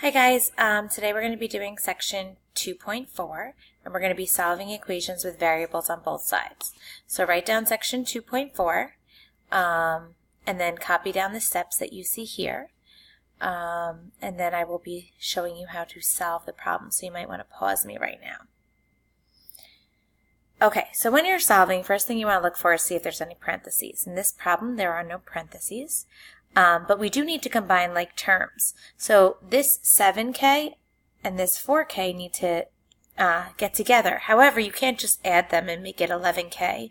Hi guys, today we're going to be doing section 2.4 and we're going to be solving equations with variables on both sides. So write down section 2.4 and then copy down the steps that you see here, and then I will be showing you how to solve the problem, so you might want to pause me right now. Okay, so when you're solving, first thing you want to look for is see if there's any parentheses. In this problem there are no parentheses. But we do need to combine like terms. So this 7k and this 4k need to get together. However, you can't just add them and make it 11k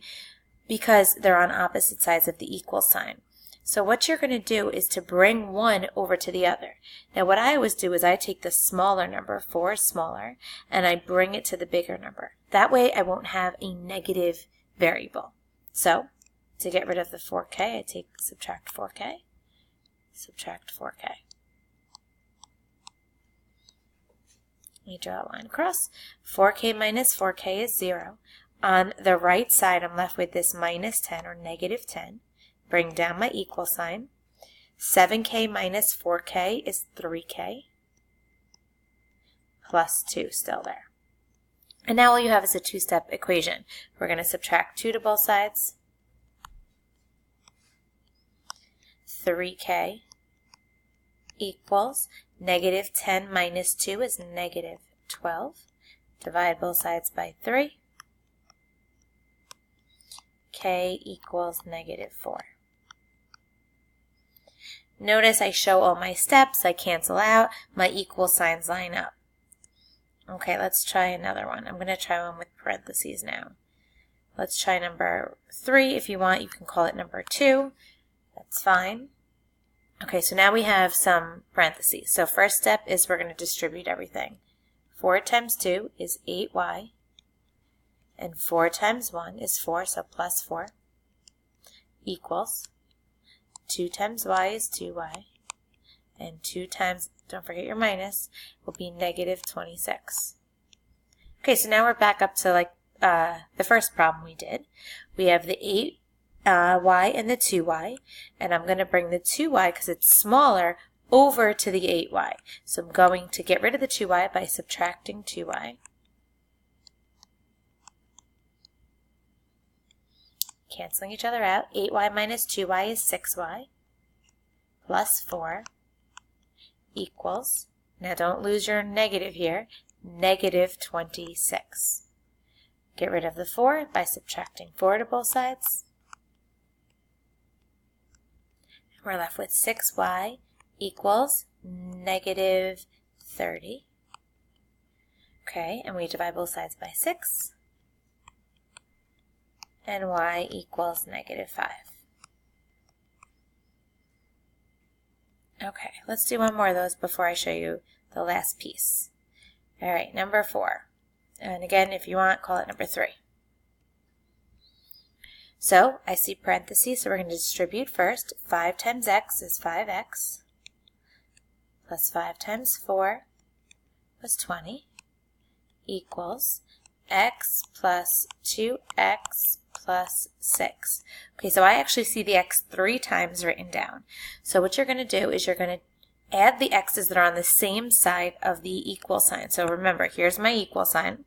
because they're on opposite sides of the equal sign. So what you're going to do is to bring one over to the other. Now what I always do is I take the smaller number, 4 is smaller, and I bring it to the bigger number. That way I won't have a negative variable. So to get rid of the 4k, I subtract 4k. Subtract 4k. Let me draw a line across. 4k minus 4k is 0. On the right side, I'm left with this minus 10 or negative 10. Bring down my equal sign. 7k minus 4k is 3k. Plus 2 still there. And now all you have is a two-step equation. We're going to subtract 2 to both sides. 3k equals negative 10 minus 2 is negative 12. Divide both sides by 3. K equals negative 4. Notice I show all my steps, I cancel out, my equal signs line up. Okay, let's try another one. I'm going to try one with parentheses now. Let's try number 3. If you want, you can call it number 2. That's fine. Okay, so now we have some parentheses. So first step is we're going to distribute everything. 4 times 2 is 8y, and 4 times 1 is 4, so plus 4, equals 2 times y is 2y, and 2 times, don't forget your minus, will be negative 26. Okay, so now we're back up to like the first problem we did. We have the 8y and the 2y, and I'm going to bring the 2y because it's smaller over to the 8y. So I'm going to get rid of the 2y by subtracting 2y. Canceling each other out. 8y minus 2y is 6y plus 4 equals, now don't lose your negative here, negative 26. Get rid of the 4 by subtracting 4 to both sides. We're left with 6y equals negative 30. Okay, and we divide both sides by 6. And y equals negative 5. Okay, let's do one more of those before I show you the last piece. All right, number 4. And again, if you want, call it number 3. So I see parentheses, so we're going to distribute first. 5 times x is 5x, plus 5 times 4 was 20, equals x plus 2x plus 6. Okay, so I actually see the x 3 times written down. So what you're going to do is you're going to add the x's that are on the same side of the equal sign. So remember, here's my equal sign.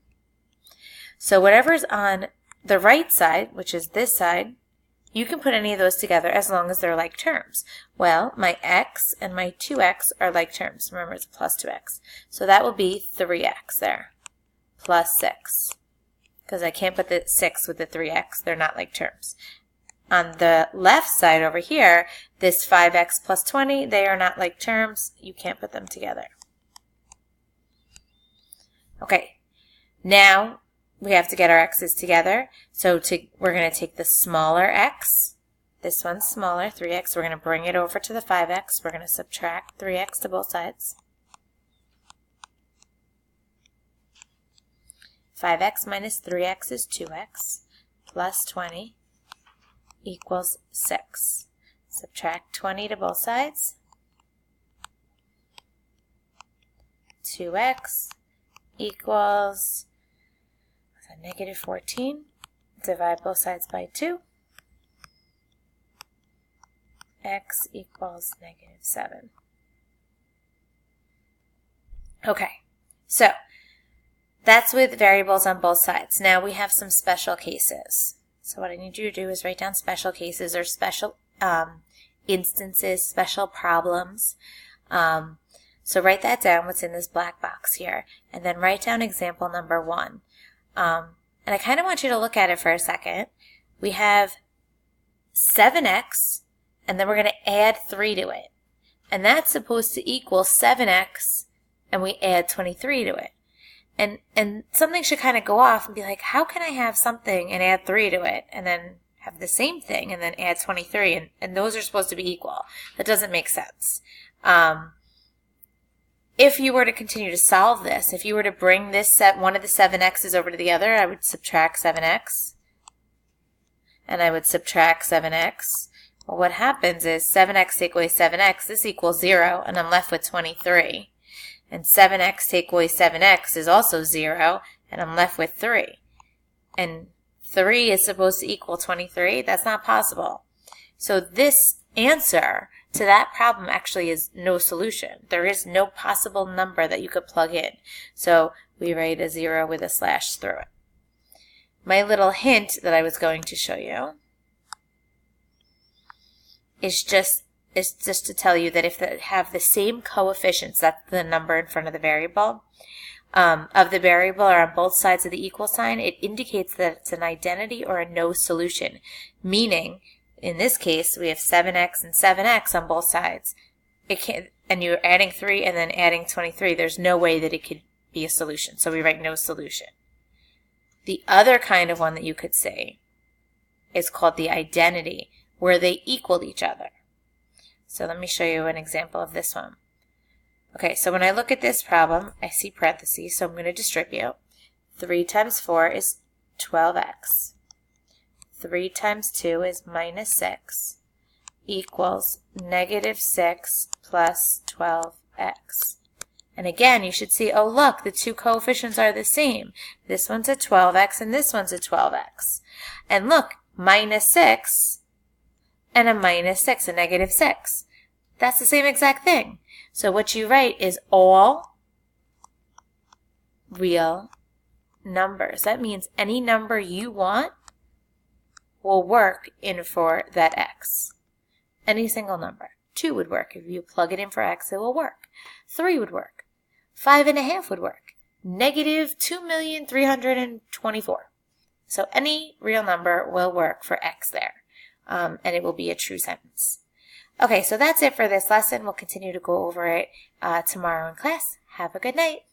So whatever's on the right side, which is this side, you can put any of those together as long as they're like terms. Well, my x and my 2x are like terms. Remember, it's plus 2x. So that will be 3x there, plus 6. Because I can't put the 6 with the 3x. They're not like terms. On the left side over here, this 5x plus 20, they are not like terms. You can't put them together. Okay, now we have to get our x's together. So we're going to take the smaller x. This one's smaller, 3x. We're going to bring it over to the 5x. We're going to subtract 3x to both sides. 5x minus 3x is 2x plus 20 equals 6. Subtract 20 to both sides. 2x equals negative 14. Divide both sides by 2. X equals negative 7. Okay, so that's with variables on both sides. Now we have some special cases. So what I need you to do is write down special cases or special instances, special problems. So write that down, what's in this black box here, and then write down example number 1. And I kind of want you to look at it for a second. We have 7x, and then we're going to add 3 to it. And that's supposed to equal 7x, and we add 23 to it. And something should kind of go off and be like, how can I have something and add 3 to it, and then have the same thing and then add 23, and those are supposed to be equal? That doesn't make sense. If you were to continue to solve this, if you were to bring this one of the 7x's over to the other, I would subtract 7x, and I would subtract 7x. Well, what happens is 7x take away 7x, this equals 0, and I'm left with 23. And 7x take away 7x is also 0, and I'm left with 3. And 3 is supposed to equal 23. That's not possible. So this answer to that problem actually is no solution. There is no possible number that you could plug in. So we write a 0 with a slash through it. My little hint that I was going to show you is just to tell you that if they have the same coefficients, that's the number in front of the variable, or on both sides of the equal sign, it indicates that it's an identity or a no solution. Meaning, in this case, we have 7x and 7x on both sides. It can't, and you're adding 3 and then adding 23. There's no way that it could be a solution. So we write no solution. The other kind of one that you could say is called the identity, where they equal each other. So let me show you an example of this one. Okay, so when I look at this problem, I see parentheses, so I'm going to distribute. 3 times 4 is 12x. 3 times 2 is minus 6 equals negative 6 plus 12x. And again, you should see, oh look, the two coefficients are the same. This one's a 12x and this one's a 12x. And look, minus 6 and a minus 6, a negative 6. That's the same exact thing. So what you write is all real numbers. That means any number you want will work in for that x. Any single number. 2 would work. If you plug it in for x, it will work. 3 would work. 5.5 would work. Negative 2,324,000. So any real number will work for x there. And it will be a true sentence. Okay, so that's it for this lesson. We'll continue to go over it tomorrow in class. Have a good night.